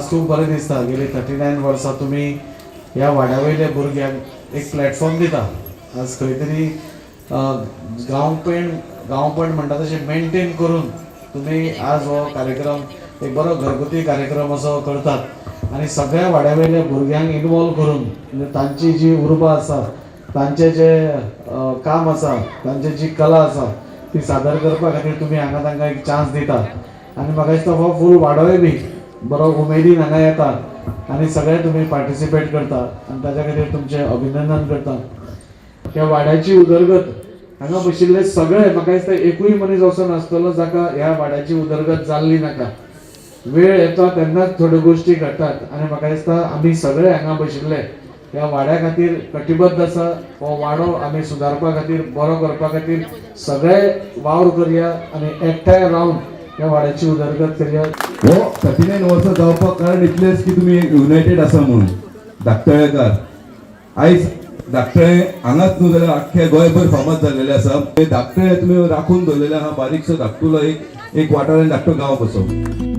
आज खूब बरें दिसता गेली 39 वर्सां तुमी ह्या वाड्यावयल्या भुरग्यांक एक प्लॅटफॉर्म दिता. आज खंय तरी गांवपण म्हणटा तशें मेंटेन करून तुमी आज हो कार्यक्रम एक बरो घरगुती कार्यक्रम असो करतात आनी सगळ्या वाड्यावयल्या भुरग्यांक इनवॉल्व करून म्हणजे तांची जी उर्बा आसा, तांचे जे काम आसा, तांची जी कला आसा ती सादर करपा खातीर तुमी हांगा तांकां एक चान्स दितात आनी म्हाका दिसता हो फूल वाडोय बी बरो उमेदीन हांगा येता आनी सगळे तुमी पार्टिसिपेट करतात आनी ताच्या खातीर तुमचें अभिनंदन करता. ह्या वाड्याची उदरगत हांगा बशिल्ले सगळे म्हाका दिसता एकूय मनीस असो नासतलो जाका ह्या वाड्याची उदरगत जाल्ली नाका. वेळ येता तेन्नाच थोड्यो गोश्टी घडटात आनी म्हाका दिसता आमी सगळे हांगा बशिल्ले ह्या वाड्या खातीर कटिबद्ध आसा. हो वाडो आमी सुदारपा खातीर बरो करपा खातीर सगळे वावर करया आनी एकठांय रावन ह्या वाड्याची उदरगत करया. हो 39 वर्सां जावपाक कारण इतलेंच की तुमी युनायटेड आसा म्हणून धाकटळेकार. आयज धाकटळे हांगाच न्हू जाल्यार आख्ख्या गोंयभर फामाद जाल्लेले आसा. धाकटळे तुमी राखून दवरलेले आहा. बारीकसो धाकटुलो एक वाठारांत धाकटो गांव कसो.